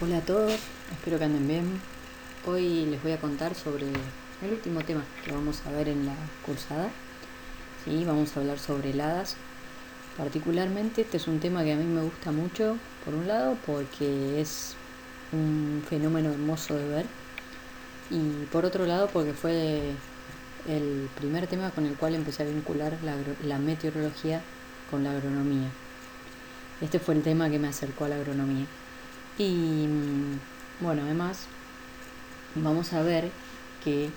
Hola a todos, espero que anden bien. Hoy les voy a contar sobre el último tema que vamos a ver en la cursada. Sí, vamos a hablar sobre heladas. Particularmente este es un tema que a mí me gusta mucho, por un lado porque es un fenómeno hermoso de ver y por otro lado porque fue el primer tema con el cual empecé a vincular la meteorología con la agronomía. Este fue el tema que me acercó a la agronomía. Y bueno, además vamos a ver que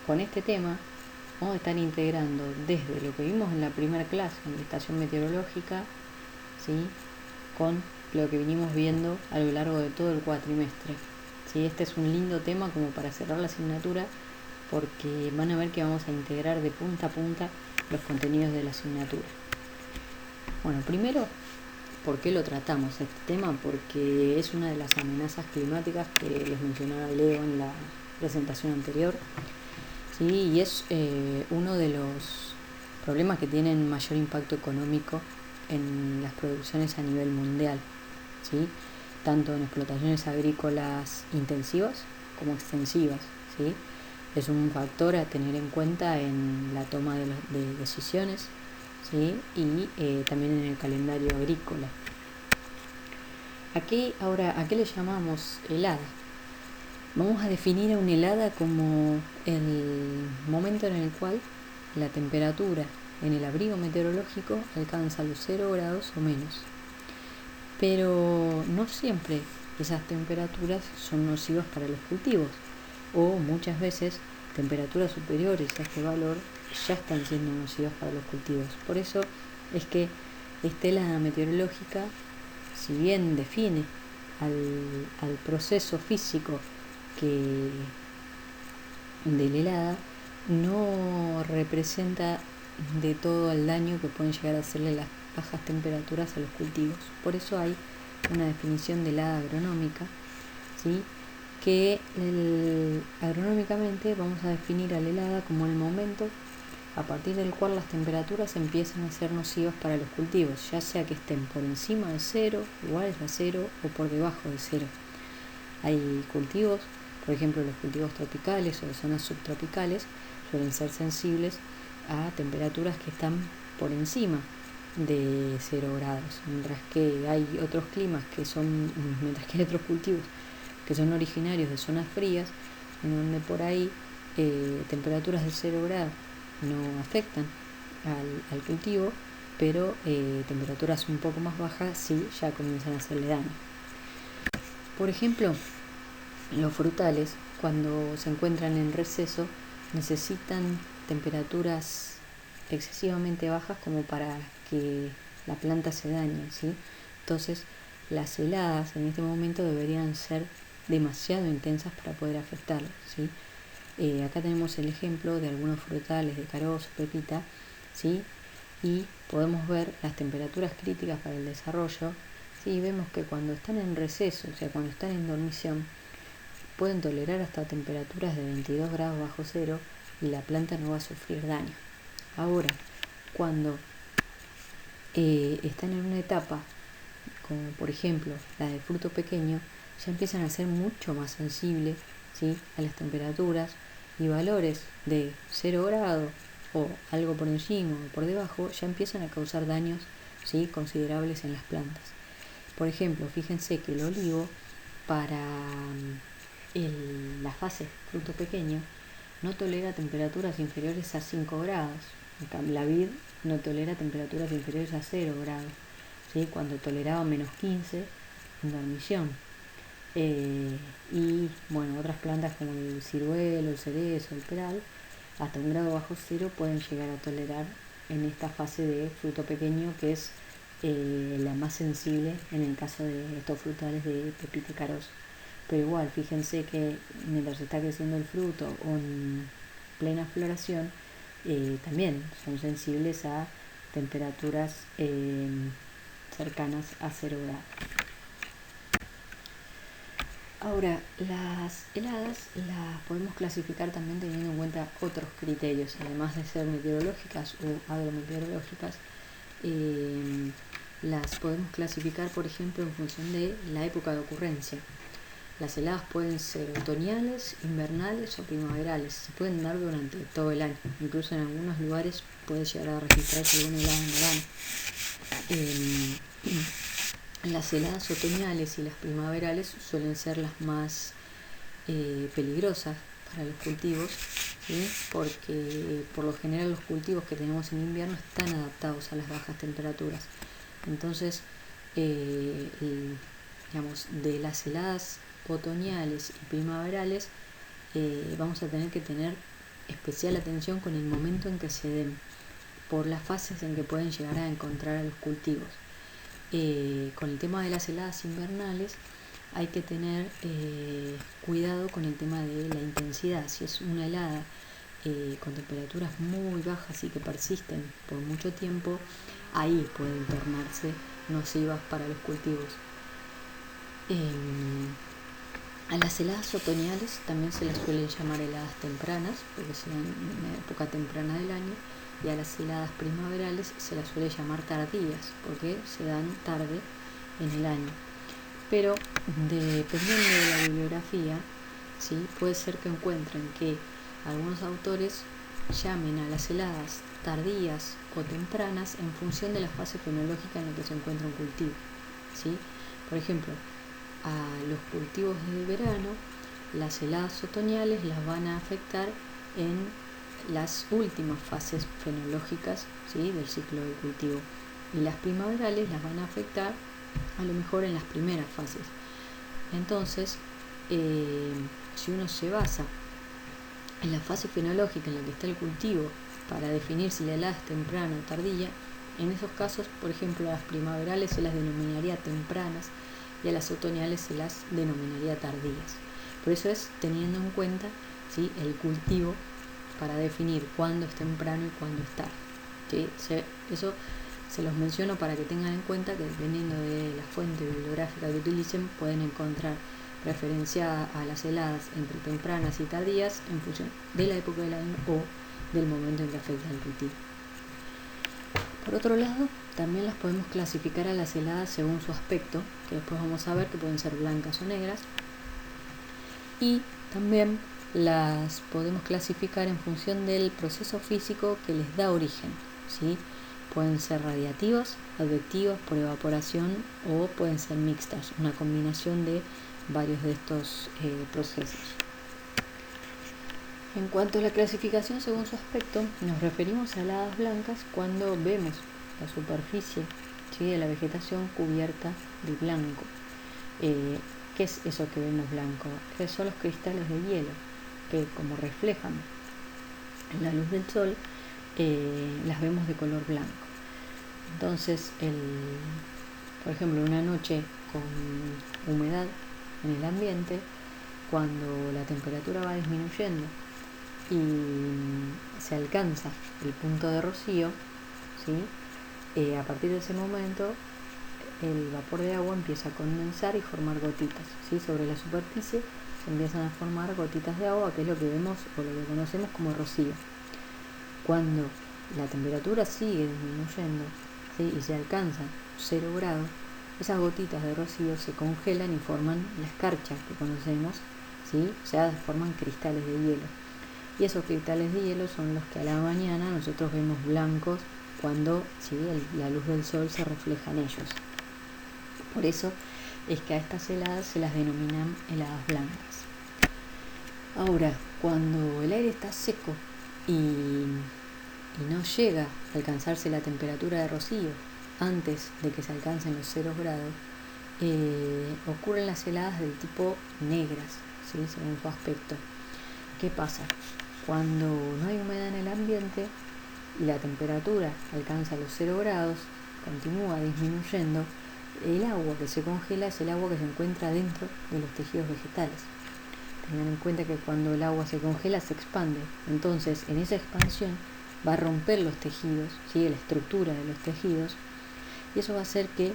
con este tema vamos a estar integrando desde lo que vimos en la primera clase en la estación meteorológica, ¿sí? Con lo que vinimos viendo a lo largo de todo el cuatrimestre. ¿Sí? Este es un lindo tema como para cerrar la asignatura porque van a ver que vamos a integrar de punta a punta los contenidos de la asignatura. Bueno, primero, ¿por qué lo tratamos este tema? Porque es una de las amenazas climáticas que les mencionaba Leo en la presentación anterior. Sí, y es uno de los problemas que tienen mayor impacto económico en las producciones a nivel mundial, ¿sí? Tanto en explotaciones agrícolas intensivas como extensivas, ¿sí? Es un factor a tener en cuenta en la toma de decisiones, ¿sí? Y también en el calendario agrícola. Aquí, ahora, ¿a qué le llamamos helada? Vamos a definir a una helada como el momento en el cual la temperatura en el abrigo meteorológico alcanza los 0 grados o menos. Pero no siempre esas temperaturas son nocivas para los cultivos, o muchas veces temperaturas superiores a este valor ya están siendo nocivas para los cultivos. Por eso es que esta helada meteorológica, si bien define al proceso físico que de la helada, no representa de todo el daño que pueden llegar a hacerle las bajas temperaturas a los cultivos. Por eso hay una definición de helada agronómica, ¿sí? Que agronómicamente vamos a definir a la helada como el momento a partir del cual las temperaturas empiezan a ser nocivas para los cultivos, ya sea que estén por encima de cero, iguales a cero o por debajo de cero. Hay cultivos, por ejemplo los cultivos tropicales o de zonas subtropicales, suelen ser sensibles a temperaturas que están por encima de 0 grados, mientras que hay otros climas mientras que hay otros cultivos que son originarios de zonas frías, en donde por ahí temperaturas de 0 grados no afectan al cultivo, pero temperaturas un poco más bajas sí ya comienzan a hacerle daño. Por ejemplo, los frutales, cuando se encuentran en receso, necesitan temperaturas excesivamente bajas como para que la planta se dañe, ¿sí? Entonces, las heladas en este momento deberían ser demasiado intensas para poder afectarlo, ¿sí? Acá tenemos el ejemplo de algunos frutales de carozo, pepita, ¿sí? Y podemos ver las temperaturas críticas para el desarrollo, ¿sí? Vemos que cuando están en receso, o sea, cuando están en dormición, pueden tolerar hasta temperaturas de 22 grados bajo cero y la planta no va a sufrir daño. Ahora, cuando están en una etapa, como por ejemplo la de fruto pequeño, ya empiezan a ser mucho más sensibles, ¿sí? A las temperaturas y valores de 0 grado o algo por encima o por debajo ya empiezan a causar daños, ¿sí? Considerables en las plantas. Por ejemplo, fíjense que el olivo para la fase fruto pequeño no tolera temperaturas inferiores a 5 grados. La vid no tolera temperaturas inferiores a 0 grados, ¿sí? Cuando toleraba menos 15 en dormición. Y bueno, otras plantas como el ciruelo, el cerezo, el peral, hasta 1 grado bajo cero pueden llegar a tolerar en esta fase de fruto pequeño, que es la más sensible en el caso de estos frutales de pepita y carozo. Pero igual, fíjense que mientras está creciendo el fruto o en plena floración, también son sensibles a temperaturas cercanas a 0 grados. Ahora, las heladas las podemos clasificar también teniendo en cuenta otros criterios, además de ser meteorológicas o agrometeorológicas. las podemos clasificar, por ejemplo, en función de la época de ocurrencia. Las heladas pueden ser otoñales, invernales o primaverales. Se pueden dar durante todo el año. Incluso en algunos lugares puede llegar a registrarse alguna helada en verano. Las heladas otoñales y las primaverales suelen ser las más peligrosas para los cultivos, ¿sí? Porque por lo general los cultivos que tenemos en invierno están adaptados a las bajas temperaturas. Entonces, digamos, de las heladas otoñales y primaverales vamos a tener que tener especial atención con el momento en que se den, por las fases en que pueden llegar a encontrar a los cultivos. Con el tema de las heladas invernales hay que tener cuidado con el tema de la intensidad. Si es una helada con temperaturas muy bajas y que persisten por mucho tiempo, ahí pueden tornarse nocivas para los cultivos. A las heladas otoñales también se las suele llamar heladas tempranas, porque se dan en una época temprana del año, y a las heladas primaverales se las suele llamar tardías, porque se dan tarde en el año. Pero dependiendo de la bibliografía, ¿sí? Puede ser que encuentren que algunos autores llamen a las heladas tardías o tempranas en función de la fase fenológica en la que se encuentra un cultivo, ¿sí? Por ejemplo, a los cultivos de verano, las heladas otoñales las van a afectar en las últimas fases fenológicas, ¿sí? Del ciclo del cultivo, y las primaverales las van a afectar a lo mejor en las primeras fases. Entonces, si uno se basa en la fase fenológica en la que está el cultivo para definir si la helada es temprana o tardía, en esos casos, por ejemplo, a las primaverales se las denominaría tempranas y a las otoñales se las denominaría tardías. Por eso es teniendo en cuenta, ¿sí? El cultivo para definir cuándo es temprano y cuándo es tarde, ¿sí? Eso se los menciono para que tengan en cuenta que dependiendo de la fuente bibliográfica que utilicen pueden encontrar referenciada a las heladas entre tempranas y tardías en función de la época del año o del momento en que afecta el cultivo. Por otro lado, también las podemos clasificar a las heladas según su aspecto, que después vamos a ver que pueden ser blancas o negras, y también las podemos clasificar en función del proceso físico que les da origen, ¿sí? Pueden ser radiativas, advectivas por evaporación o pueden ser mixtas, una combinación de varios de estos procesos. En cuanto a la clasificación según su aspecto, nos referimos a heladas blancas cuando vemos la superficie, ¿sí? De la vegetación cubierta de blanco. ¿Qué es eso que vemos blanco? Son los cristales de hielo que, como reflejan la luz del sol, las vemos de color blanco. Entonces, por ejemplo, una noche con humedad en el ambiente, cuando la temperatura va disminuyendo y se alcanza el punto de rocío, ¿sí? A partir de ese momento el vapor de agua empieza a condensar y formar gotitas, ¿sí? Sobre la superficie se empiezan a formar gotitas de agua, que es lo que vemos o lo que conocemos como rocío. Cuando la temperatura sigue disminuyendo, ¿sí? Y se alcanza 0 grados, esas gotitas de rocío se congelan y forman la escarcha que conocemos, ¿sí? O sea, forman cristales de hielo. Y esos cristales de hielo son los que a la mañana nosotros vemos blancos cuando, ¿sí? La luz del sol se refleja en ellos. Por eso es que a estas heladas se las denominan heladas blancas. Ahora, cuando el aire está seco y no llega a alcanzarse la temperatura de rocío antes de que se alcancen los 0 grados, ocurren las heladas del tipo negras, ¿sí? Según su aspecto. ¿Qué pasa? Cuando no hay humedad en el ambiente y la temperatura alcanza los 0 grados, continúa disminuyendo, el agua que se congela es el agua que se encuentra dentro de los tejidos vegetales. Tengan en cuenta que cuando el agua se congela se expande, entonces en esa expansión va a romper los tejidos, ¿sí? La estructura de los tejidos, y eso va a hacer que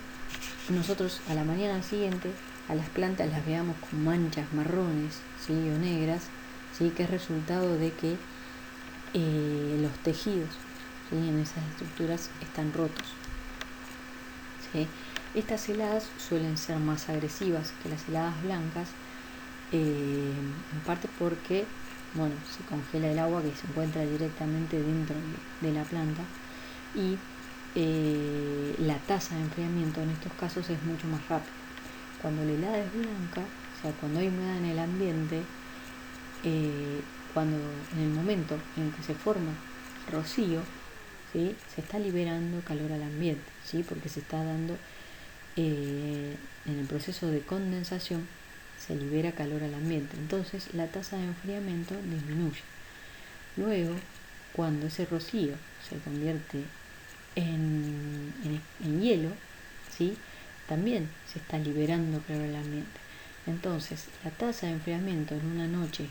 nosotros a la mañana siguiente a las plantas las veamos con manchas marrones, ¿sí? O negras, ¿sí? Que es resultado de que los tejidos, ¿sí? En esas estructuras están rotos. ¿sí? Estas heladas suelen ser más agresivas que las heladas blancas, en parte porque, bueno, se congela el agua que se encuentra directamente dentro de la planta y la tasa de enfriamiento en estos casos es mucho más rápida. Cuando la helada es blanca, o sea, cuando hay humedad en el ambiente, cuando en el momento en que se forma rocío, ¿sí? Se está liberando calor al ambiente, ¿sí? Porque se está dando, en el proceso de condensación, se libera calor al ambiente. Entonces la tasa de enfriamiento disminuye. Luego, cuando ese rocío se convierte en hielo, ¿sí? También se está liberando calor al ambiente. Entonces la tasa de enfriamiento en una noche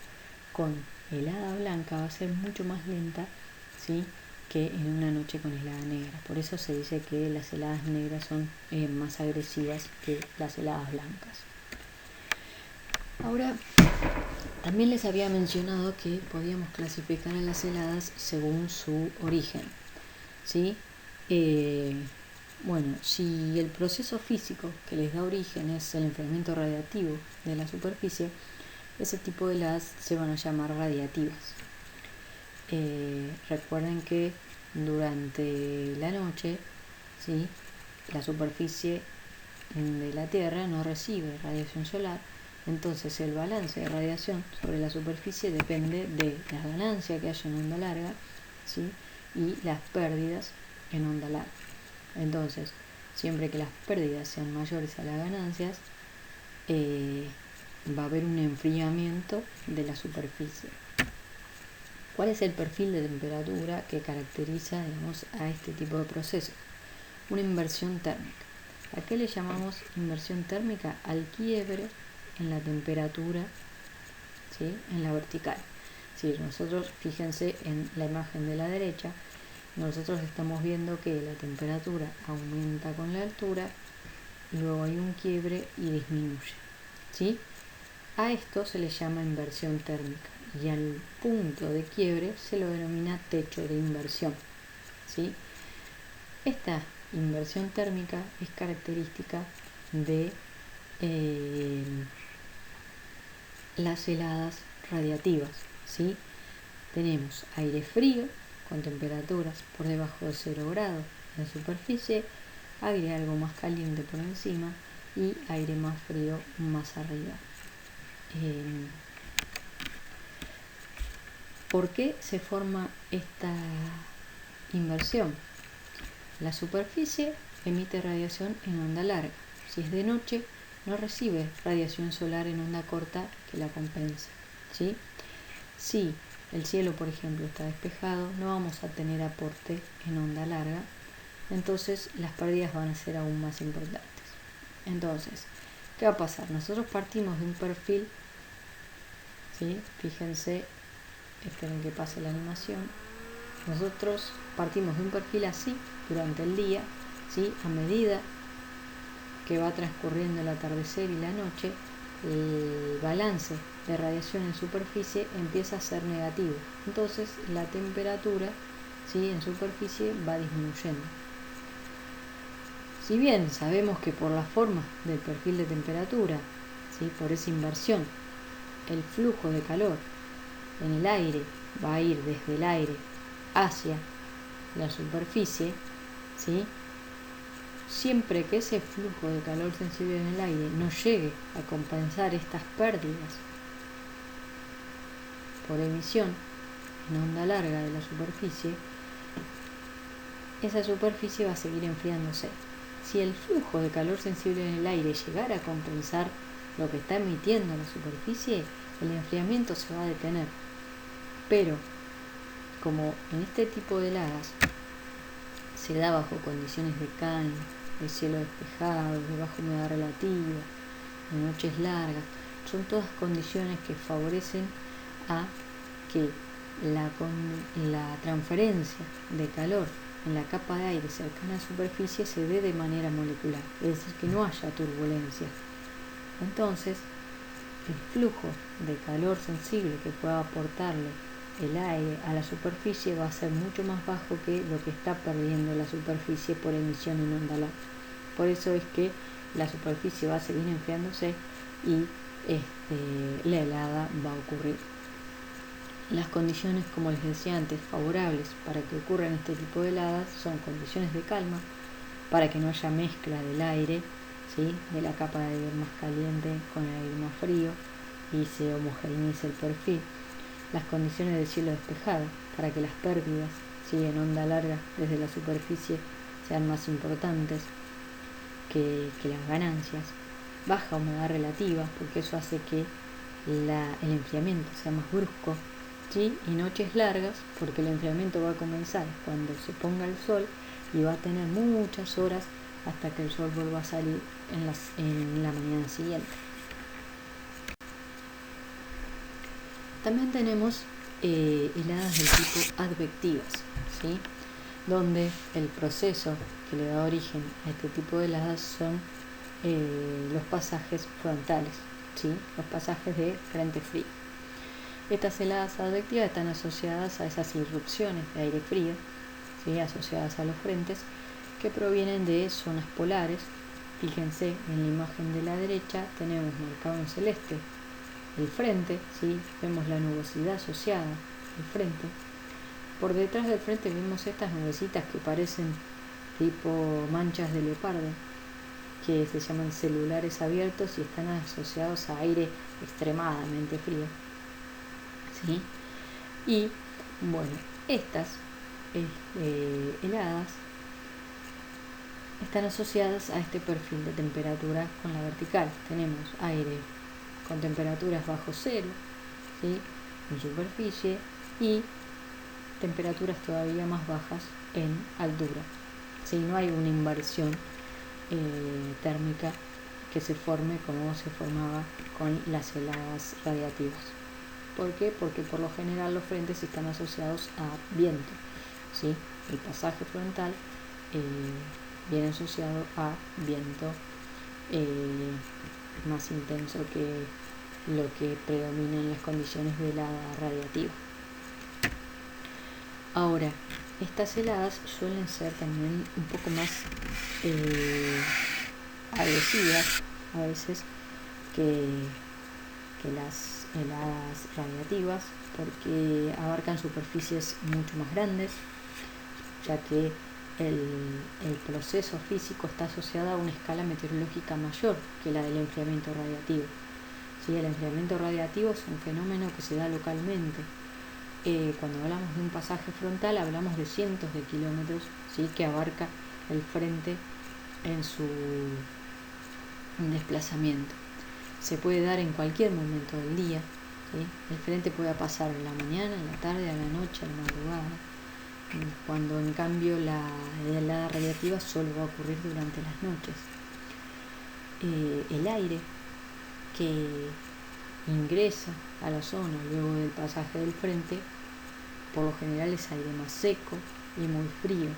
con helada blanca va a ser mucho más lenta, ¿sí? Que en una noche con helada negra. Por eso se dice que las heladas negras son más agresivas que las heladas blancas. Ahora, también les había mencionado que podíamos clasificar a las heladas según su origen, ¿sí? Bueno, si el proceso físico que les da origen es el enfriamiento radiativo de la superficie, ese tipo de heladas se van a llamar radiativas. Recuerden que durante la noche, ¿sí? La superficie de la Tierra no recibe radiación solar, entonces el balance de radiación sobre la superficie depende de la ganancia que haya en onda larga, ¿sí? Y las pérdidas en onda larga. Entonces, siempre que las pérdidas sean mayores a las ganancias, va a haber un enfriamiento de la superficie. ¿Cuál es el perfil de temperatura que caracteriza, digamos, a este tipo de procesos? Una inversión térmica. ¿A qué le llamamos inversión térmica? Al quiebre en la temperatura, ¿sí? En la vertical. Si nosotros, fíjense en la imagen de la derecha, nosotros estamos viendo que la temperatura aumenta con la altura, luego hay un quiebre y disminuye, ¿sí? A esto se le llama inversión térmica y al punto de quiebre se lo denomina techo de inversión, ¿sí? Esta inversión térmica es característica de las heladas radiativas, ¿sí? Tenemos aire frío con temperaturas por debajo de 0 grados en superficie, aire algo más caliente por encima y aire más frío más arriba. ¿Por qué se forma esta inversión? La superficie emite radiación en onda larga. Si es de noche, no recibe radiación solar en onda corta que la compensa, ¿sí? Si el cielo, por ejemplo, está despejado, no vamos a tener aporte en onda larga, entonces las pérdidas van a ser aún más importantes. Entonces, ¿qué va a pasar? Nosotros partimos de un perfil, ¿sí? Fíjense, esperen que pase la animación. Nosotros partimos de un perfil así durante el día, ¿sí? A medida que va transcurriendo el atardecer y la noche, el balance de radiación en superficie empieza a ser negativo. Entonces la temperatura, ¿sí? En superficie va disminuyendo. Si bien sabemos que por la forma del perfil de temperatura, ¿sí? Por esa inversión, el flujo de calor en el aire va a ir desde el aire hacia la superficie, ¿sí? Siempre que ese flujo de calor sensible en el aire no llegue a compensar estas pérdidas por emisión en onda larga de la superficie, esa superficie va a seguir enfriándose. Si el flujo de calor sensible en el aire llegara a compensar lo que está emitiendo la superficie, el enfriamiento se va a detener. Pero, como en este tipo de heladas se da bajo condiciones de calma, de cielo despejado, de baja humedad relativa, de noches largas, son todas condiciones que favorecen a que la transferencia de calor en la capa de aire cercana a la superficie se dé de manera molecular, es decir, que no haya turbulencia. Entonces, el flujo de calor sensible que pueda aportarle el aire a la superficie va a ser mucho más bajo que lo que está perdiendo la superficie por emisión en onda larga. Por eso es que la superficie va a seguir enfriándose y la helada va a ocurrir. Las condiciones, como les decía antes, favorables para que ocurran este tipo de heladas son condiciones de calma, para que no haya mezcla del aire, ¿sí?, de la capa de aire más caliente con el aire más frío, y se homogeneice el perfil. Las condiciones de cielo despejado, para que las pérdidas, ¿sí?, en onda larga desde la superficie sean más importantes que las ganancias. Baja humedad relativa, porque eso hace que el enfriamiento sea más brusco, ¿sí?, y noches largas, porque el enfriamiento va a comenzar cuando se ponga el sol y va a tener muchas horas hasta que el sol vuelva a salir en la mañana siguiente. También tenemos heladas del tipo advectivas, ¿sí?, donde el proceso que le da origen a este tipo de heladas son los pasajes frontales, ¿sí?, los pasajes de frente frío. Estas heladas advectivas están asociadas a esas irrupciones de aire frío, ¿sí?, asociadas a los frentes, que provienen de zonas polares. Fíjense, en la imagen de la derecha tenemos marcado en celeste el frente, ¿sí?, vemos la nubosidad asociada al frente. Por detrás del frente vemos estas nubecitas que parecen tipo manchas de leopardo, que se llaman celulares abiertos y están asociados a aire extremadamente frío, ¿sí? Y bueno, estas heladas están asociadas a este perfil de temperatura con la vertical. Tenemos aire con temperaturas bajo cero, ¿sí?, en superficie, y temperaturas todavía más bajas en altura, ¿sí? No hay una inversión térmica que se forme como se formaba con las heladas radiativas. ¿Por qué? Porque por lo general los frentes están asociados a viento, ¿sí? El pasaje frontal viene asociado a viento más intenso que lo que predomina en las condiciones de helada radiativa. Ahora, estas heladas suelen ser también un poco más agresivas a veces que las heladas radiativas, porque abarcan superficies mucho más grandes, ya que el proceso físico está asociado a una escala meteorológica mayor que la del enfriamiento radiativo. ¿Sí? El enfriamiento radiativo es un fenómeno que se da localmente. Cuando hablamos de un pasaje frontal hablamos de cientos de kilómetros, ¿sí?, que abarca el frente en su desplazamiento. Se puede dar en cualquier momento del día, ¿sí? El frente puede pasar en la mañana, en la tarde, a la noche, a la madrugada, cuando en cambio la helada radiativa solo va a ocurrir durante las noches. El aire que ingresa a la zona luego del pasaje del frente por lo general es aire más seco y muy frío,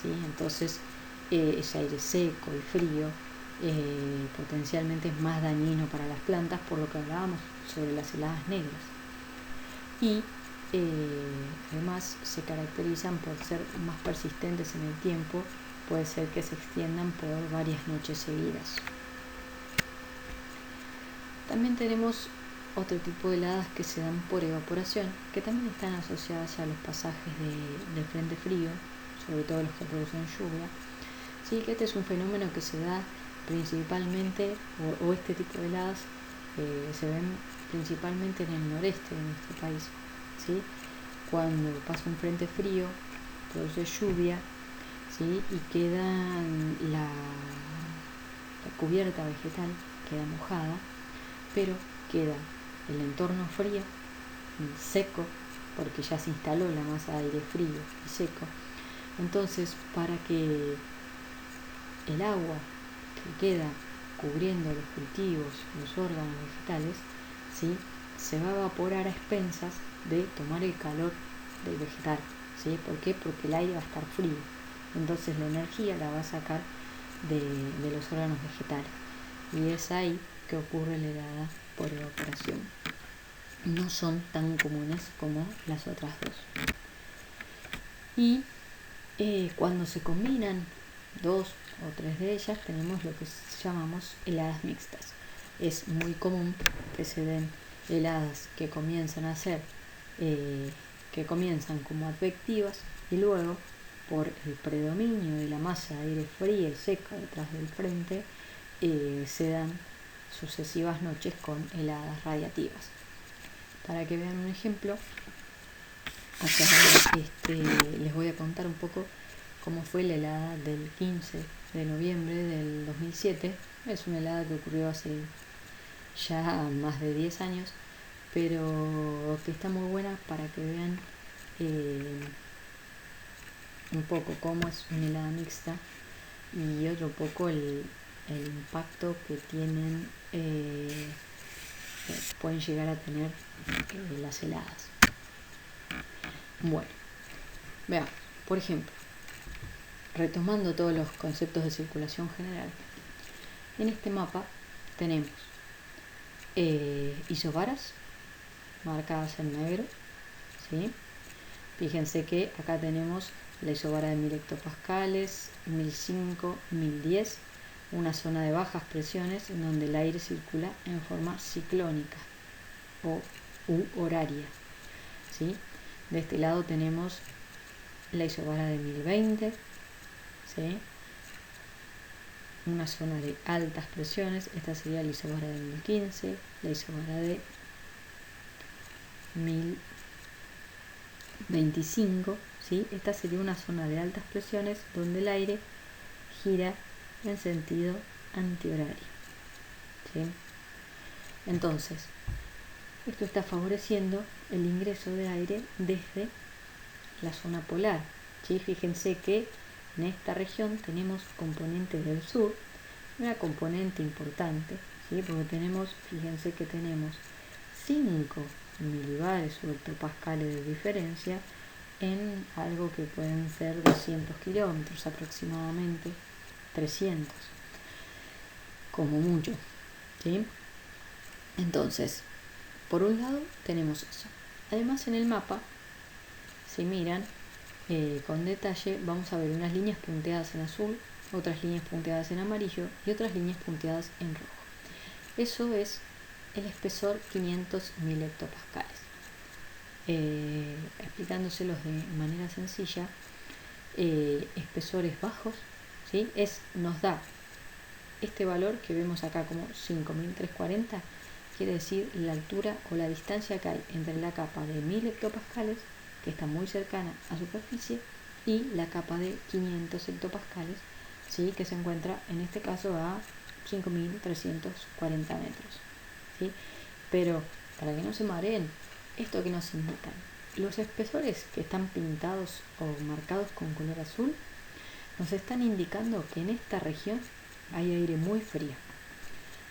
¿sí? Entonces ese aire seco y frío potencialmente es más dañino para las plantas, por lo que hablábamos sobre las heladas negras, y además se caracterizan por ser más persistentes en el tiempo. Puede ser que se extiendan por varias noches seguidas. También tenemos otro tipo de heladas que se dan por evaporación, que también están asociadas a los pasajes de frente frío, sobre todo los que producen lluvia. Sí, que este es un fenómeno que se da principalmente, o este tipo de heladas se ven principalmente en el noreste de nuestro país, ¿sí? Cuando pasa un frente frío, produce lluvia, ¿sí?, y queda la cubierta vegetal queda mojada, pero queda el entorno frío, seco, porque ya se instaló la masa de aire frío y seco. Entonces, para que el agua que queda cubriendo los cultivos, los órganos vegetales, ¿sí?, se va a evaporar a expensas de tomar el calor del vegetal, ¿sí? ¿Por qué? Porque el aire va a estar frío. Entonces la energía la va a sacar de los órganos vegetales. Y es ahí que ocurre la helada por evaporación. No son tan comunes como las otras dos. Y cuando se combinan 2 o 3 de ellas tenemos lo que llamamos heladas mixtas. Es muy común que se den heladas que comienzan a ser que comienzan como advectivas y luego, por el predominio de la masa de aire fría y seca detrás del frente, se dan sucesivas noches con heladas radiativas. Para que vean un ejemplo, acá les voy a contar un poco cómo fue la helada del 15 de noviembre del 2007. Es una helada que ocurrió hace ya más de 10 años, pero que está muy buena para que vean un poco cómo es una helada mixta y otro poco el impacto que tienen, pueden llegar a tener las heladas. Bueno, veamos, por ejemplo, retomando todos los conceptos de circulación general, en este mapa tenemos isobaras marcadas en negro, ¿sí? Fíjense que acá tenemos la isobara de 1000 hectopascales, 1005, 1010, una zona de bajas presiones en donde el aire circula en forma ciclónica o horaria, ¿sí? De este lado tenemos la isobara de 1020, ¿sí? Una zona de altas presiones, esta sería la isobara de 1015, la isobara de 1025, ¿sí? Esta sería una zona de altas presiones donde el aire gira en sentido antihorario, ¿sí? Entonces, esto está favoreciendo el ingreso de aire desde la zona polar, ¿sí? Fíjense que en esta región tenemos componentes del sur, una componente importante, ¿sí? Porque fíjense que tenemos 5 milibares o hectopascales de diferencia en algo que pueden ser 200 kilómetros aproximadamente, 300 como mucho, ¿sí? Entonces, por un lado tenemos eso. Además, en el mapa, si miran con detalle, vamos a ver unas líneas punteadas en azul, otras líneas punteadas en amarillo y otras líneas punteadas en rojo. Eso es el espesor 500.000 hectopascales. Explicándoselos de manera sencilla, espesores bajos, ¿sí? Nos da este valor que vemos acá como 5340, quiere decir la altura o la distancia que hay entre la capa de 1000 hectopascales, que está muy cercana a superficie, y la capa de 500 hectopascales, ¿sí? Que se encuentra en este caso a 5340 metros, ¿sí? Pero para que no se mareen, ¿esto qué nos indican? Los espesores que están pintados o marcados con color azul nos están indicando que en esta región hay aire muy frío.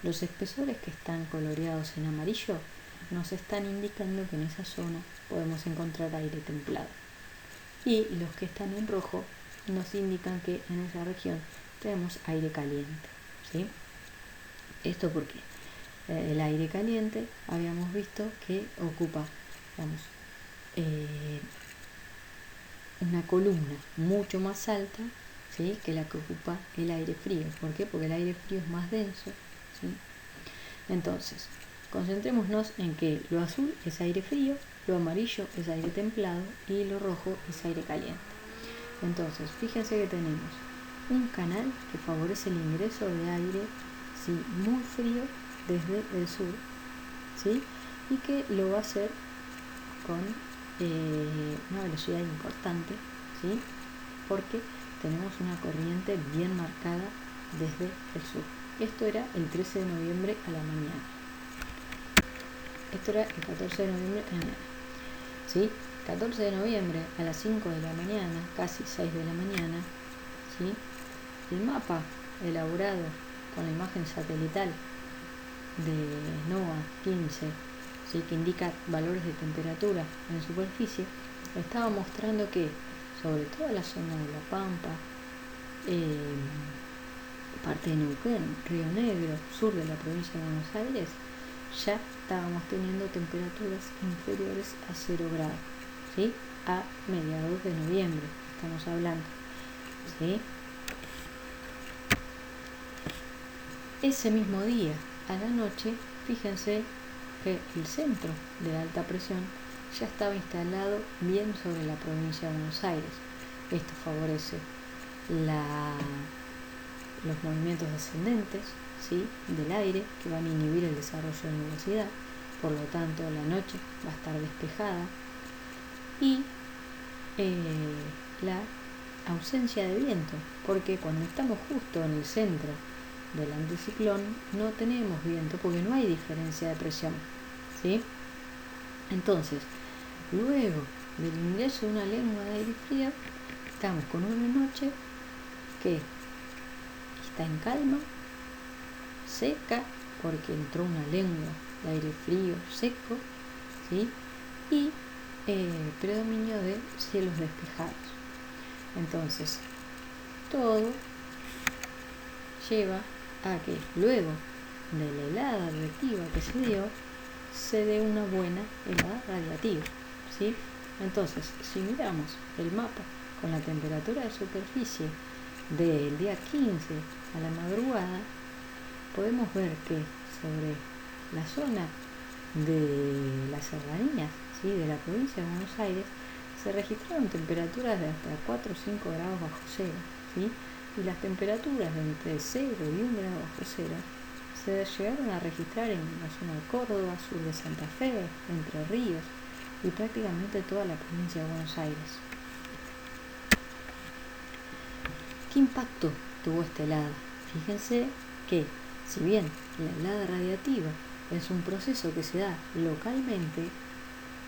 Los espesores que están coloreados en amarillo nos están indicando que en esa zona podemos encontrar aire templado. Y los que están en rojo nos indican que en esa región tenemos aire caliente, ¿sí? ¿Esto por qué? El aire caliente habíamos visto que ocupa, una columna mucho más alta, ¿sí? Que la que ocupa el aire frío. ¿Por qué? Porque el aire frío es más denso, ¿sí? Entonces, concentrémonos en que lo azul es aire frío, lo amarillo es aire templado y lo rojo es aire caliente. Entonces, fíjense que tenemos un canal que favorece el ingreso de aire, ¿sí? Muy frío desde el sur, ¿sí? Y que lo va a hacer con una velocidad importante, ¿sí? Porque tenemos una corriente bien marcada desde el sur. Esto era el 13 de noviembre a la mañana. Esto era el 14 de noviembre a la mañana, ¿sí? 14 de noviembre a las 5 de la mañana, casi 6 de la mañana, ¿sí? El mapa elaborado con la imagen satelital de NOAA 15, ¿sí? Que indica valores de temperatura en superficie, estaba mostrando que sobre toda la zona de La Pampa, parte de Neuquén, Río Negro, sur de la provincia de Buenos Aires, ya estábamos teniendo temperaturas inferiores a 0 grados, ¿sí? A mediados de noviembre estamos hablando, ¿sí? ese mismo día, a la noche, fíjense que el centro de la alta presión ya estaba instalado bien sobre la provincia de Buenos Aires. Esto favorece los movimientos descendentes, ¿sí?, del aire, que van a inhibir el desarrollo de nubosidad. Por lo tanto, la noche va a estar despejada y la ausencia de viento, porque cuando estamos justo en el centro del anticiclón no tenemos viento porque no hay diferencia de presión, ¿sí? Entonces, luego del ingreso de una lengua de aire frío, estamos con una noche que está en calma, seca, porque entró una lengua de aire frío seco, ¿sí?, y predominio de cielos despejados. Entonces, todo lleva a que luego de la helada radiativa que se dé una buena helada radiativa, ¿sí? Entonces, si miramos el mapa con la temperatura de superficie del día 15 a la madrugada, podemos ver que sobre la zona de las serranías, ¿sí?, de la provincia de Buenos Aires, se registraron temperaturas de hasta 4 o 5 grados bajo cero, ¿sí?, y las temperaturas de entre 0 y 1 grado bajo cero se llegaron a registrar en la zona de Córdoba, sur de Santa Fe, Entre Ríos y prácticamente toda la provincia de Buenos Aires. ¿Qué impacto tuvo esta helada? Fíjense que, si bien la helada radiativa es un proceso que se da localmente,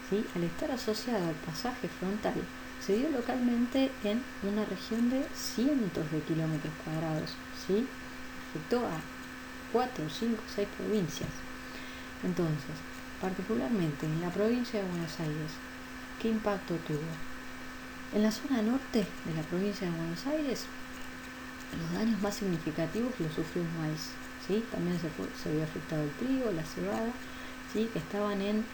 ¿sí?, al estar asociado al pasaje frontal, se dio localmente en una región de cientos de kilómetros cuadrados, ¿sí?, afectó a 4, 5, 6 provincias. Entonces, particularmente en la provincia de Buenos Aires, ¿qué impacto tuvo? En la zona norte de la provincia de Buenos Aires, los daños más significativos los sufrió el maíz, ¿sí? También se vio afectado el trigo, la cebada, ¿sí?, que estaban en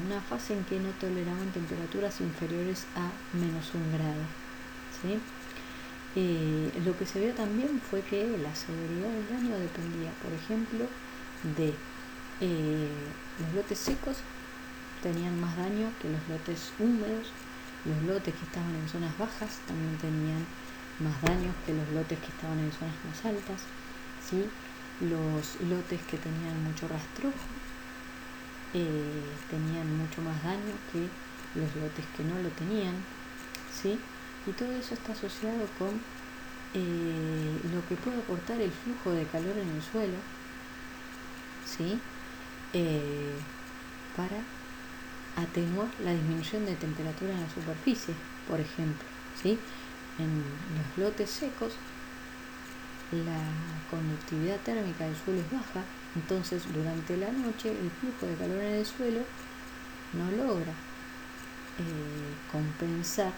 una fase en que no toleraban temperaturas inferiores a -1 grado, ¿sí? Lo que se vio también fue que la severidad del daño dependía, por ejemplo, de los lotes secos tenían más daño que los lotes húmedos, los lotes que estaban en zonas bajas también tenían más daños que los lotes que estaban en zonas más altas, ¿sí? Los lotes que tenían mucho rastrojo tenían mucho más daño que los lotes que no lo tenían, ¿sí? Y todo eso está asociado con lo que puede aportar el flujo de calor en el suelo, ¿sí?, para atenuar la disminución de temperatura en la superficie, por ejemplo, ¿sí? En los lotes secos la conductividad térmica del suelo es baja, entonces durante la noche el flujo de calor en el suelo no logra compensar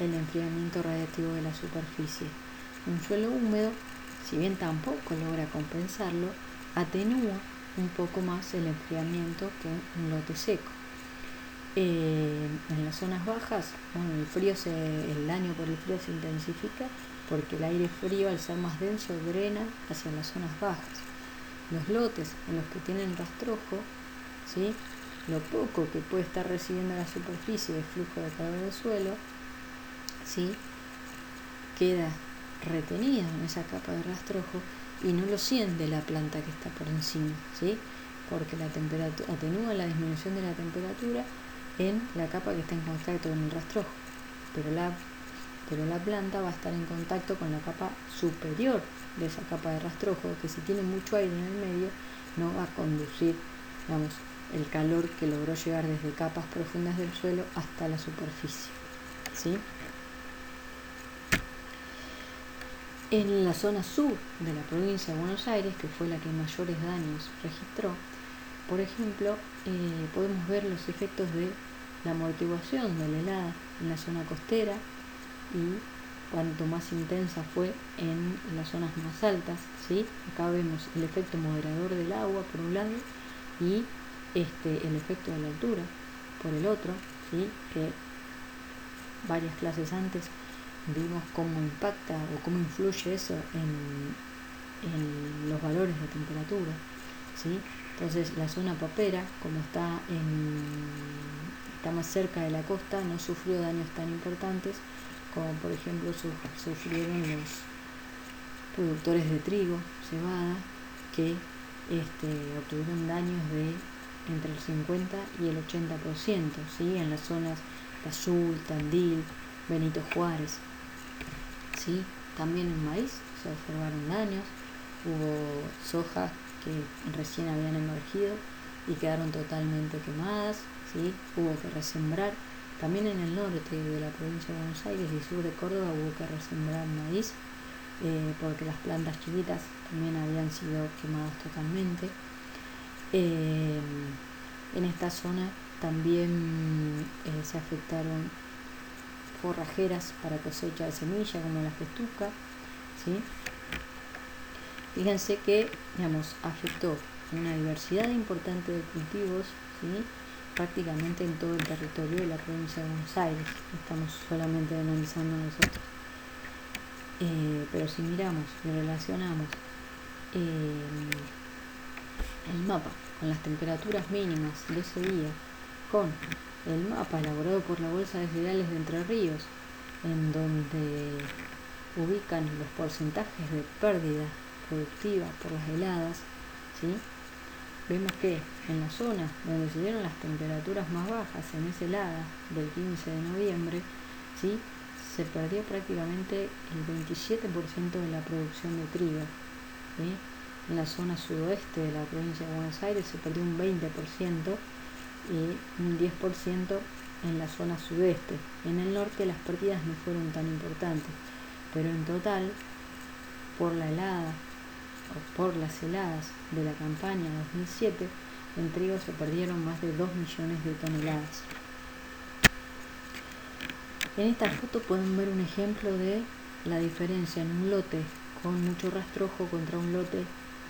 el enfriamiento radiativo de la superficie. Un suelo húmedo, si bien tampoco logra compensarlo, atenúa un poco más el enfriamiento que un lote seco. En las zonas bajas, bueno, el daño por el frío se intensifica porque el aire frío, al ser más denso, drena hacia las zonas bajas. Los lotes en los que tienen rastrojo, ¿sí?, lo poco que puede estar recibiendo la superficie de flujo de calor del suelo, ¿sí?, queda retenido en esa capa de rastrojo y no lo siente la planta que está por encima, ¿sí?, porque la temperatura atenúa la disminución de la temperatura en la capa que está en contacto con el rastrojo, pero la planta va a estar en contacto con la capa superior de esa capa de rastrojo, que si tiene mucho aire en el medio no va a conducir, digamos, el calor que logró llegar desde capas profundas del suelo hasta la superficie, ¿sí? En la zona sur de la provincia de Buenos Aires, que fue la que mayores daños registró, por ejemplo, podemos ver los efectos de la amortiguación de la helada en la zona costera y cuanto más intensa fue en las zonas más altas, ¿sí? Acá vemos el efecto moderador del agua por un lado y el efecto de la altura por el otro, ¿sí?, que varias clases antes vimos cómo impacta o cómo influye eso en en los valores de temperatura, ¿sí? Entonces la zona papera, como está más cerca de la costa, no sufrió daños tan importantes como por ejemplo sufrieron los productores de trigo, cebada, que obtuvieron daños de entre el 50 y el 80%, ¿sí? En las zonas de Azul, Tandil, Benito Juárez, ¿sí? También en maíz se observaron daños, hubo soja que recién habían emergido y quedaron totalmente quemadas, ¿sí? Hubo que resembrar. También en el norte de la provincia de Buenos Aires y sur de Córdoba hubo que resembrar maíz, porque las plantas chiquitas también habían sido quemadas totalmente. En esta zona también se afectaron forrajeras para cosecha de semilla como la festuca, ¿sí? Fíjense que, afectó una diversidad importante de cultivos, ¿sí? Prácticamente en todo el territorio de la provincia de Buenos Aires. Estamos solamente analizando nosotros. Pero si miramos y relacionamos el mapa con las temperaturas mínimas de ese día con el mapa elaborado por la Bolsa de Cereales de Entre Ríos, en donde ubican los porcentajes de pérdida productiva por las heladas, ¿sí? Vemos que en la zona donde se dieron las temperaturas más bajas en esa helada del 15 de noviembre, ¿sí? Se perdió prácticamente el 27% de la producción de trigo, ¿sí? En la zona sudoeste de la provincia de Buenos Aires se perdió un 20% y un 10% en la zona sudeste. En el norte las pérdidas no fueron tan importantes, pero en total, por la helada o por las heladas de la campaña 2007, en trigo se perdieron más de 2 millones de toneladas. En esta foto pueden ver un ejemplo de la diferencia en un lote con mucho rastrojo contra un lote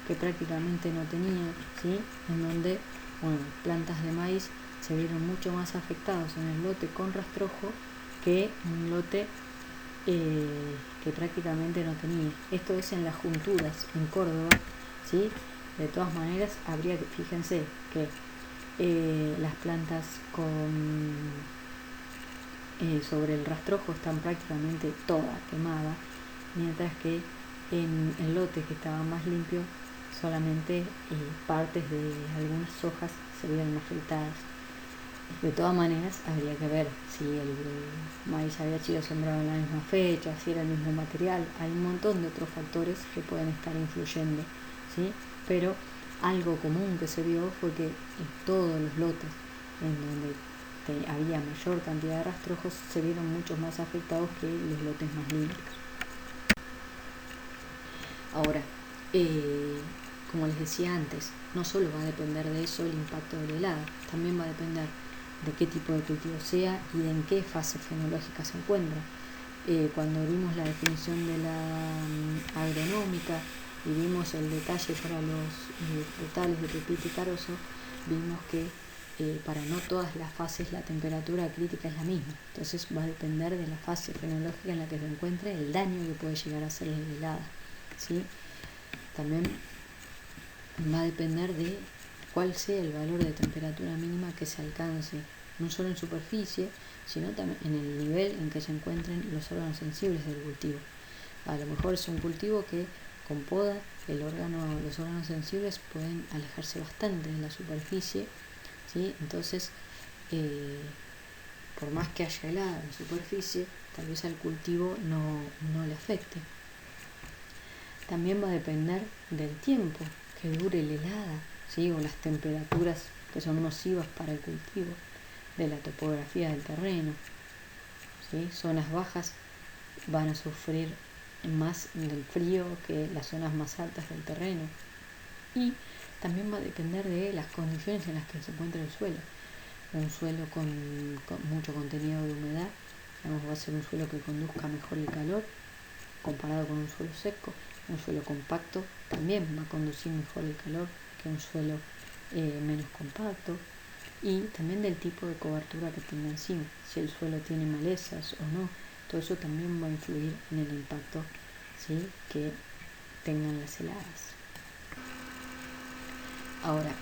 que prácticamente no tenía, ¿sí? En donde, plantas de maíz se vieron mucho más afectados en el lote con rastrojo que en un lote que prácticamente no tenía. Esto es en las junturas, en Córdoba, ¿sí? De todas maneras, habría que, fíjense que las plantas sobre el rastrojo están prácticamente todas quemadas, mientras que en el lote que estaba más limpio solamente partes de algunas hojas se vieron afectadas. De todas maneras, habría que ver si el maíz había sido sembrado en la misma fecha, si era el mismo material. Hay un montón de otros factores que pueden estar influyendo, ¿sí? Pero algo común que se vio fue que en todos los lotes en donde había mayor cantidad de rastrojos se vieron mucho más afectados que los lotes más limpios. Ahora, como les decía antes, no solo va a depender de eso el impacto de la helada, también va a depender de qué tipo de cultivo sea y de en qué fase fenológica se encuentra. Cuando vimos la definición de la agronómica y vimos el detalle para los frutales de pepita y carozo, vimos que para no todas las fases la temperatura crítica es la misma. Entonces va a depender de la fase fenológica en la que se encuentre el daño que puede llegar a hacer la helada, ¿sí? También va a depender de cuál sea el valor de temperatura mínima que se alcance, no solo en superficie, sino también en el nivel en que se encuentren los órganos sensibles del cultivo. A lo mejor es un cultivo que con poda los órganos sensibles pueden alejarse bastante de la superficie, ¿sí? Entonces, por más que haya helada en la superficie, tal vez al cultivo no le afecte. También va a depender del tiempo que dure la helada, ¿sí? O las temperaturas que son nocivas para el cultivo, de la topografía del terreno, ¿sí? Zonas bajas van a sufrir más del frío que las zonas más altas del terreno, y también va a depender de las condiciones en las que se encuentra el suelo. Un suelo con mucho contenido de humedad, va a ser un suelo que conduzca mejor el calor comparado con un suelo seco. Un suelo compacto también va a conducir mejor el calor que un suelo menos compacto, y también del tipo de cobertura que tenga encima, si el suelo tiene malezas o no. Todo eso también va a influir en el impacto, ¿sí? que tengan las heladas. Ahora,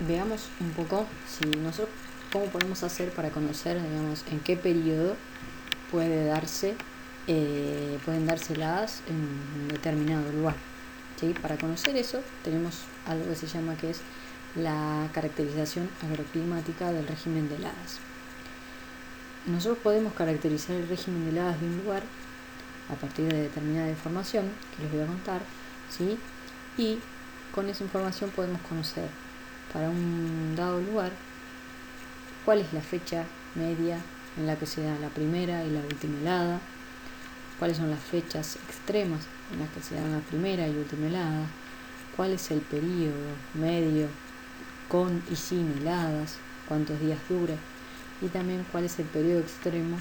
veamos un poco si nosotros cómo podemos hacer para conocer, digamos, en qué periodo pueden darse heladas en un determinado lugar. ¿Sí? Para conocer eso tenemos algo que se llama que es la caracterización agroclimática del régimen de heladas. Nosotros podemos caracterizar el régimen de heladas de un lugar a partir de determinada información que les voy a contar, ¿sí? Y con esa información podemos conocer para un dado lugar cuál es la fecha media en la que se da la primera y la última helada, cuáles son las fechas extremas en las que se dan la primera y última helada, cuál es el periodo medio con y sin heladas, cuántos días dura, y también cuál es el periodo extremo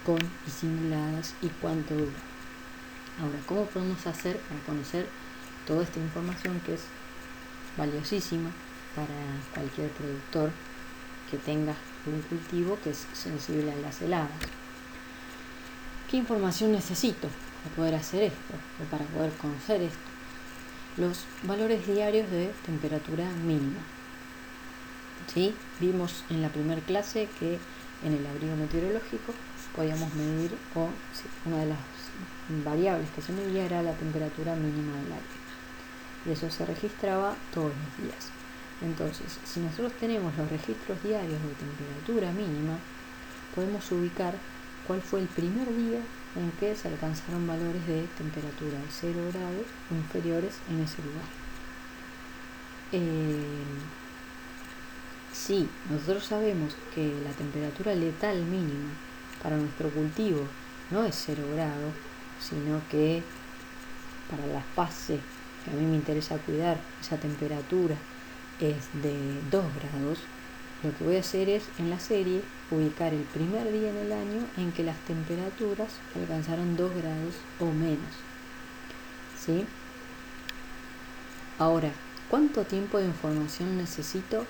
con y sin heladas y cuánto dura. Ahora, ¿cómo podemos hacer para conocer toda esta información que es valiosísima para cualquier productor que tenga un cultivo que es sensible a las heladas? ¿Qué información necesito para poder hacer esto o para poder conocer esto? Los valores diarios de temperatura mínima. ¿Sí? Vimos en la primera clase que en el abrigo meteorológico podíamos medir, o una de las variables que se medía era la temperatura mínima del aire. Y eso se registraba todos los días. Entonces, si nosotros tenemos los registros diarios de temperatura mínima, podemos ubicar cuál fue el primer día en que se alcanzaron valores de temperatura de 0 grados o inferiores en ese lugar. Si nosotros sabemos que la temperatura letal mínima para nuestro cultivo no es 0 grados, sino que para la fase que a mí me interesa cuidar, esa temperatura es de 2 grados, lo que voy a hacer es, en la serie, ubicar el primer día en el año en que las temperaturas alcanzaron 2 grados o menos. ¿Sí? Ahora, ¿cuánto tiempo de información necesito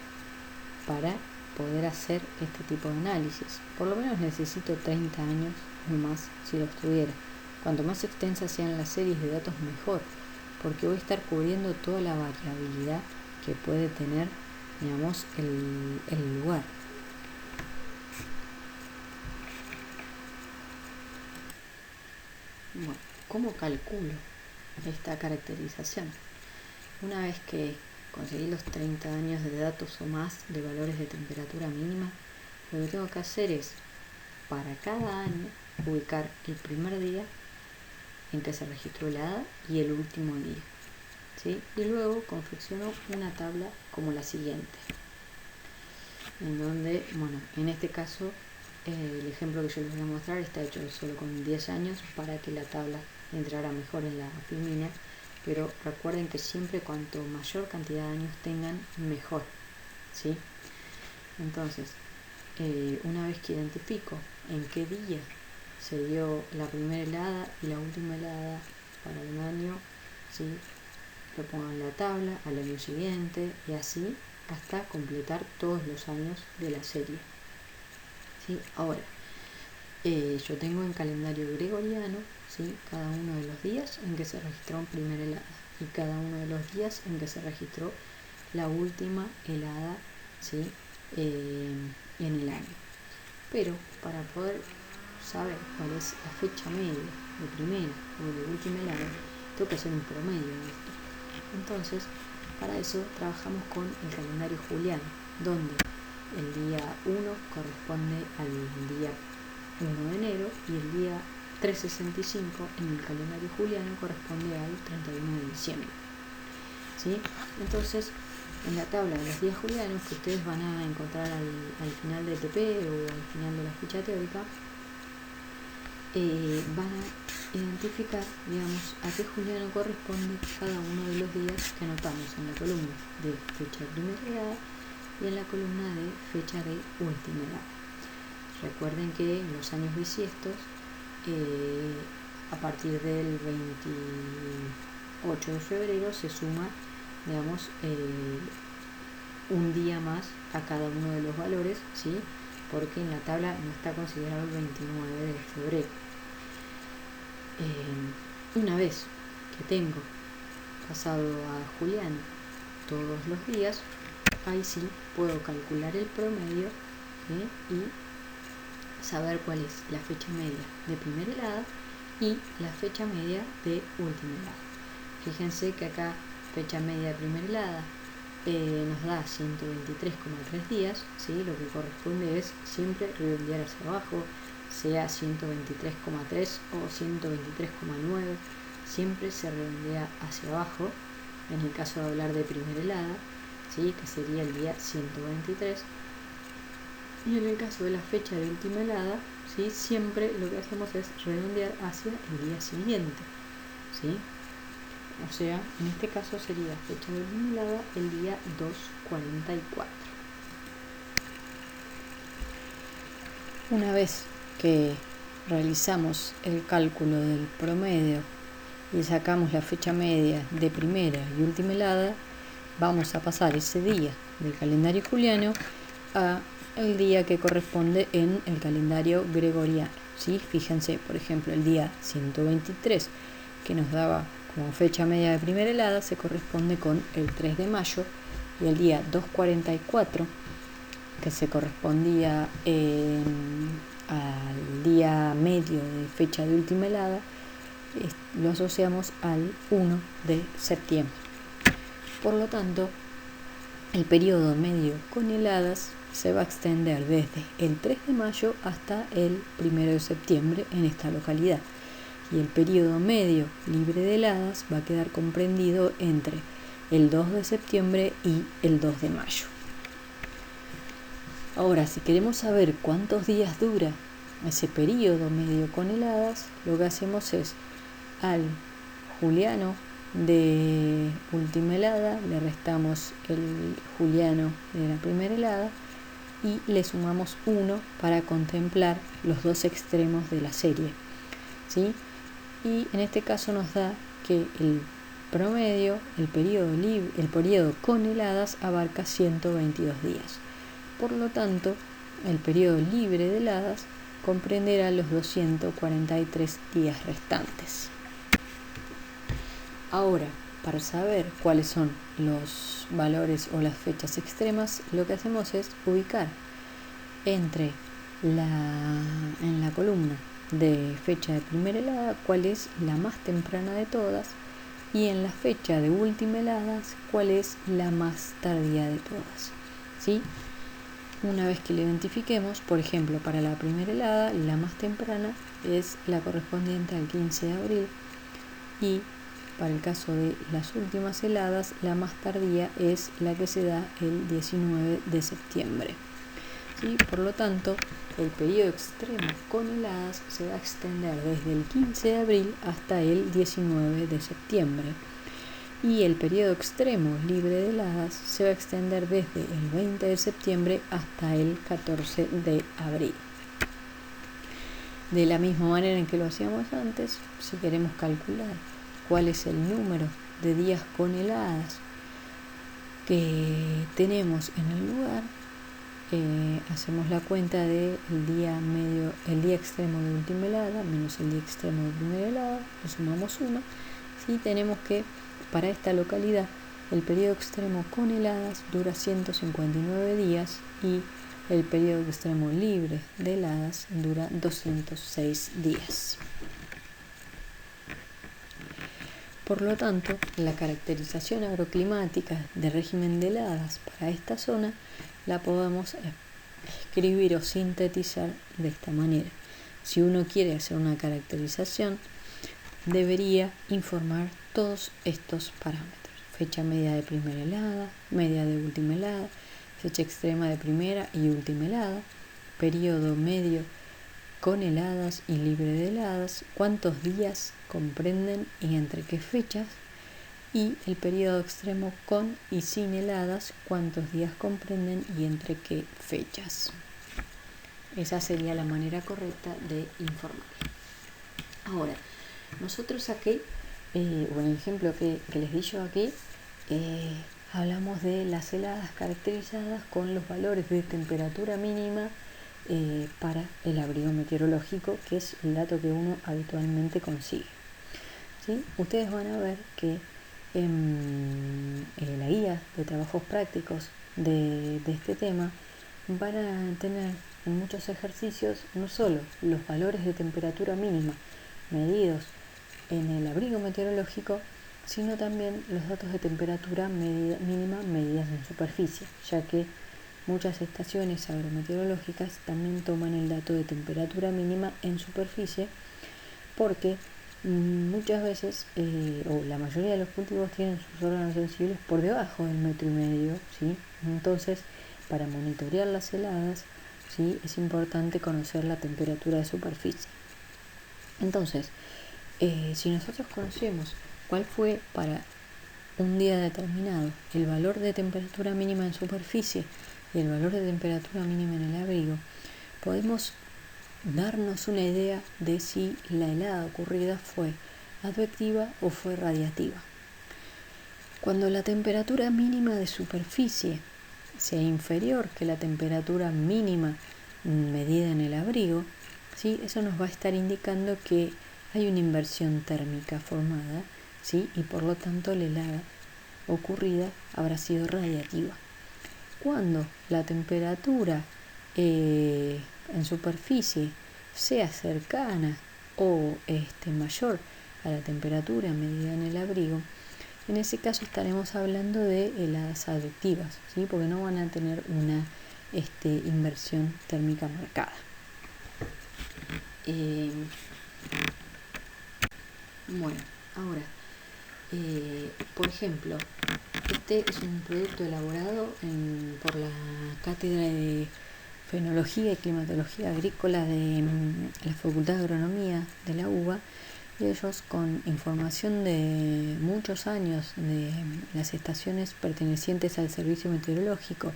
para poder hacer este tipo de análisis? Por lo menos necesito 30 años o más si lo estuviera. Cuanto más extensas sean las series de datos, mejor, porque voy a estar cubriendo toda la variabilidad que puede tener, digamos, el lugar. Bueno, ¿cómo calculo esta caracterización? Una vez que conseguí los 30 años de datos o más de valores de temperatura mínima, lo que tengo que hacer es, para cada año, ubicar el primer día en que se registró la helada y el último día. ¿Sí? Y luego confecciono una tabla como la siguiente, en donde, bueno, en este caso el ejemplo que yo les voy a mostrar está hecho solo con 10 años para que la tabla entrara mejor en la filmina, pero recuerden que siempre cuanto mayor cantidad de años tengan, mejor, ¿sí? Entonces, una vez que identifico en qué día se dio la primera helada y la última helada para un año, ¿sí?, lo pongo en la tabla al año siguiente y así hasta completar todos los años de la serie. ¿Sí? Ahora, yo tengo en calendario gregoriano, ¿sí?, cada uno de los días en que se registró una primera helada y cada uno de los días en que se registró la última helada, ¿sí?, en el año. Pero para poder saber cuál es la fecha media de primera o de última helada, tengo que hacer un promedio de esto. Entonces, para eso trabajamos con el calendario juliano, donde el día 1 corresponde al día 1 de enero y el día 365 en el calendario juliano corresponde al 31 de diciembre. ¿Sí? Entonces, en la tabla de los días julianos que ustedes van a encontrar al final del TP o al final de la ficha teórica, van a identificar, digamos, a qué juliano corresponde cada uno de los días que anotamos en la columna de fecha de primera helada y en la columna de fecha de última helada. Recuerden que en los años bisiestos, a partir del 28 de febrero se suma, digamos, un día más a cada uno de los valores, ¿sí?, porque en la tabla no está considerado el 29 de febrero. Una vez que tengo pasado a Julián todos los días, ahí sí puedo calcular el promedio y saber cuál es la fecha media de primera helada y la fecha media de última helada. Fíjense que acá fecha media de primera helada nos da 123,3 días, ¿sí? Lo que corresponde es siempre redondear hacia abajo, sea 123,3 o 123,9, siempre se redondea hacia abajo, en el caso de hablar de primera helada, ¿sí? Que sería el día 123, y en el caso de la fecha de última helada, ¿sí? Siempre lo que hacemos es redondear hacia el día siguiente, ¿sí? O sea, en este caso sería fecha de última helada el día 244. Una vez que realizamos el cálculo del promedio y sacamos la fecha media de primera y última helada, vamos a pasar ese día del calendario juliano a el día que corresponde en el calendario gregoriano, ¿sí? Fíjense, por ejemplo, el día 123 que nos daba como fecha media de primera helada se corresponde con el 3 de mayo, y el día 244 que se correspondía al día medio de fecha de última helada, lo asociamos al 1 de septiembre. Por lo tanto, el periodo medio con heladas se va a extender desde el 3 de mayo hasta el 1 de septiembre en esta localidad, y el periodo medio libre de heladas va a quedar comprendido entre el 2 de septiembre y el 2 de mayo. Ahora, si queremos saber cuántos días dura ese periodo medio con heladas, lo que hacemos es al juliano de última helada le restamos el juliano de la primera helada y le sumamos 1 para contemplar los dos extremos de la serie, ¿sí? Y en este caso nos da que el promedio, el periodo con heladas abarca 122 días. Por lo tanto, el periodo libre de heladas comprenderá los 243 días restantes. Ahora, para saber cuáles son los valores o las fechas extremas, lo que hacemos es ubicar en la columna de fecha de primera helada cuál es la más temprana de todas, y en la fecha de última heladas cuál es la más tardía de todas, ¿sí? Una vez que lo identifiquemos, por ejemplo, para la primera helada, la más temprana es la correspondiente al 15 de abril, y para el caso de las últimas heladas, la más tardía es la que se da el 19 de septiembre. ¿Sí? Por lo tanto, el periodo extremo con heladas se va a extender desde el 15 de abril hasta el 19 de septiembre. Y el periodo extremo libre de heladas se va a extender desde el 20 de septiembre hasta el 14 de abril. De la misma manera en que lo hacíamos antes, si queremos calcular cuál es el número de días con heladas que tenemos en el lugar, hacemos la cuenta del el día extremo de última helada menos el día extremo de primera helada, le sumamos 1, ¿sí? Tenemos que para esta localidad el periodo extremo con heladas dura 159 días y el periodo extremo libre de heladas dura 206 días. Por lo tanto, la caracterización agroclimática de régimen de heladas para esta zona la podemos escribir o sintetizar de esta manera. Si uno quiere hacer una caracterización, debería informar todos estos parámetros: fecha media de primera helada, media de última helada, fecha extrema de primera y última helada, periodo medio con heladas y libre de heladas, cuántos días comprenden y entre qué fechas, y el periodo extremo con y sin heladas, cuántos días comprenden y entre qué fechas. Esa sería la manera correcta de informar. Ahora, nosotros aquí, o en el ejemplo que les di yo aquí, hablamos de las heladas caracterizadas con los valores de temperatura mínima para el abrigo meteorológico, que es el dato que uno habitualmente consigue, ¿sí? Ustedes van a ver que en la guía de trabajos prácticos de este tema van a tener en muchos ejercicios no solo los valores de temperatura mínima medidos en el abrigo meteorológico, sino también los datos de temperatura mínima medidas en superficie, ya que muchas estaciones agrometeorológicas también toman el dato de temperatura mínima en superficie porque muchas veces, o la mayoría de los cultivos tienen sus órganos sensibles por debajo del 1,5 metros, ¿sí? Entonces, para monitorear las heladas, ¿sí?, es importante conocer la temperatura de superficie. Entonces, si nosotros conocemos cuál fue para un día determinado el valor de temperatura mínima en superficie y el valor de temperatura mínima en el abrigo, podemos darnos una idea de si la helada ocurrida fue advectiva o fue radiativa. Cuando la temperatura mínima de superficie sea inferior que la temperatura mínima medida en el abrigo, ¿sí?, eso nos va a estar indicando que hay una inversión térmica formada, ¿sí?, y por lo tanto la helada ocurrida habrá sido radiativa. Cuando la temperatura en superficie sea cercana o mayor a la temperatura medida en el abrigo, en ese caso estaremos hablando de heladas advectivas, ¿sí?, porque no van a tener una inversión térmica marcada. Bueno, ahora, por ejemplo, este es un producto elaborado por la Cátedra de Fenología y Climatología Agrícola de la Facultad de Agronomía de la UBA, y ellos, con información de muchos años de las estaciones pertenecientes al Servicio Meteorológico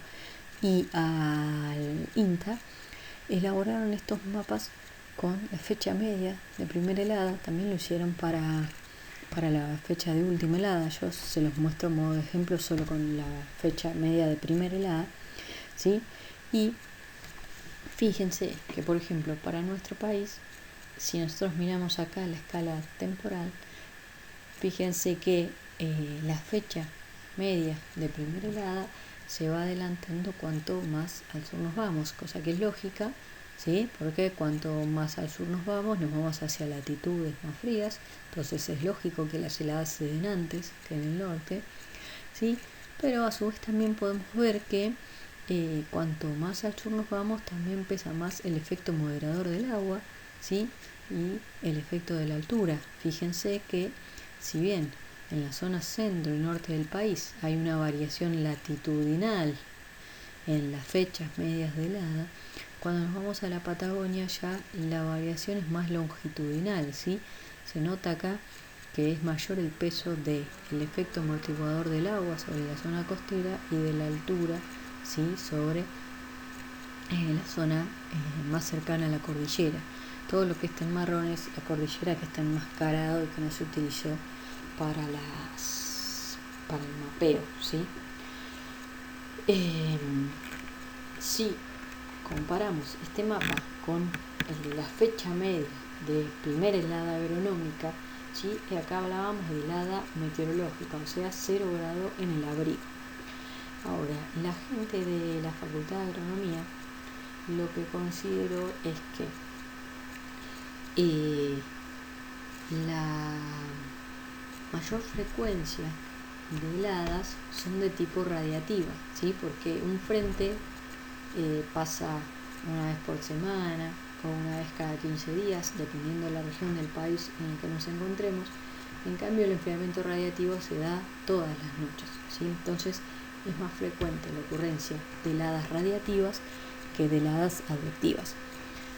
y al INTA, elaboraron estos mapas con la fecha media de primera helada. También lo hicieron para la fecha de última helada. Yo se los muestro a modo de ejemplo solo con la fecha media de primera helada, ¿sí? Y fíjense que, por ejemplo, para nuestro país, si nosotros miramos acá la escala temporal, fíjense que la fecha media de primera helada se va adelantando cuanto más al sur nos vamos, cosa que es lógica, ¿sí?, porque cuanto más al sur nos vamos hacia latitudes más frías, entonces es lógico que las heladas se den antes que en el norte, ¿sí? Pero a su vez también podemos ver que cuanto más al sur nos vamos, también pesa más el efecto moderador del agua, ¿sí?, y el efecto de la altura. Fíjense que si bien en la zona centro y norte del país hay una variación latitudinal en las fechas medias de helada, cuando nos vamos a la Patagonia ya la variación es más longitudinal, ¿sí? Se nota acá que es mayor el peso del efecto amortiguador del agua sobre la zona costera y de la altura, ¿sí?, sobre la zona más cercana a la cordillera. Todo lo que está en marrón es la cordillera, que está enmascarado y que no se utilizó para el mapeo, ¿sí? Si comparamos este mapa con el de la fecha media de primera helada agronómica, ¿sí?, acá hablábamos de helada meteorológica, o sea, 0 grado en el abrigo. Ahora, la gente de la Facultad de Agronomía lo que consideró es que la mayor frecuencia de heladas son de tipo radiativa, ¿sí?, porque un frente pasa una vez por semana o una vez cada 15 días, dependiendo de la región del país en el que nos encontremos. En cambio, el enfriamiento radiativo se da todas las noches, ¿sí? Entonces es más frecuente la ocurrencia de heladas radiativas que de heladas advectivas.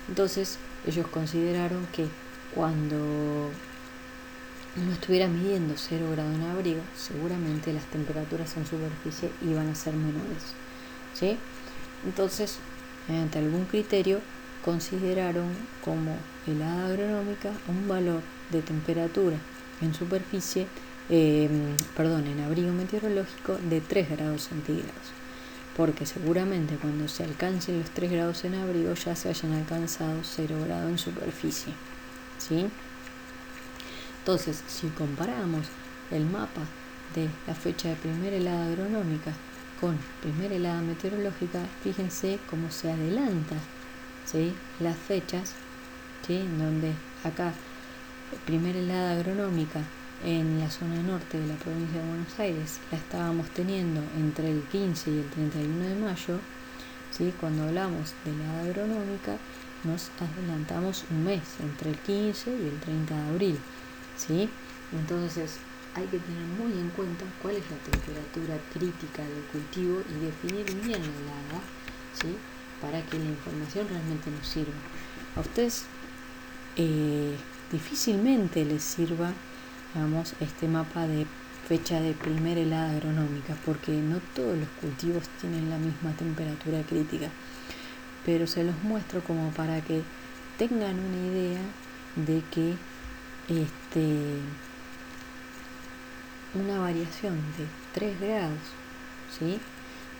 Entonces ellos consideraron que cuando no estuviera midiendo 0 grado en abrigo, seguramente las temperaturas en superficie iban a ser menores, ¿sí? Entonces, mediante algún criterio, consideraron como helada agronómica un valor de temperatura en superficie, en abrigo meteorológico de 3 grados centígrados, porque seguramente cuando se alcancen los 3 grados en abrigo ya se hayan alcanzado 0 grados en superficie, ¿sí? Entonces, si comparamos el mapa de la fecha de primera helada agronómica con primera helada meteorológica, fíjense cómo se adelanta, ¿sí?, las fechas, ¿sí?, en donde acá primera helada agronómica en la zona norte de la provincia de Buenos Aires la estábamos teniendo entre el 15 y el 31 de mayo, ¿sí? Cuando hablamos de helada agronómica nos adelantamos un mes, entre el 15 y el 30 de abril, ¿sí? Entonces hay que tener muy en cuenta cuál es la temperatura crítica del cultivo y definir bien la helada, ¿sí?, para que la información realmente nos sirva. A ustedes difícilmente les sirva, digamos, este mapa de fecha de primera helada agronómica, porque no todos los cultivos tienen la misma temperatura crítica, pero se los muestro como para que tengan una idea de que una variación de 3 grados, ¿sí?,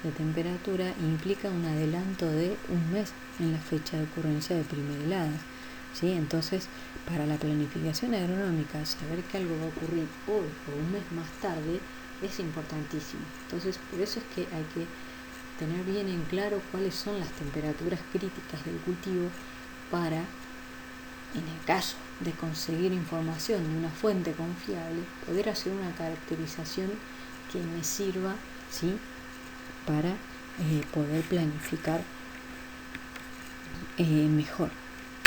de temperatura implica un adelanto de un mes en la fecha de ocurrencia de primera helada, ¿sí? Entonces, para la planificación agronómica, saber que algo va a ocurrir hoy o un mes más tarde es importantísimo. Entonces, por eso es que hay que tener bien en claro cuáles son las temperaturas críticas del cultivo para, en el caso de conseguir información de una fuente confiable, poder hacer una caracterización que me sirva, ¿sí?, para poder planificar mejor.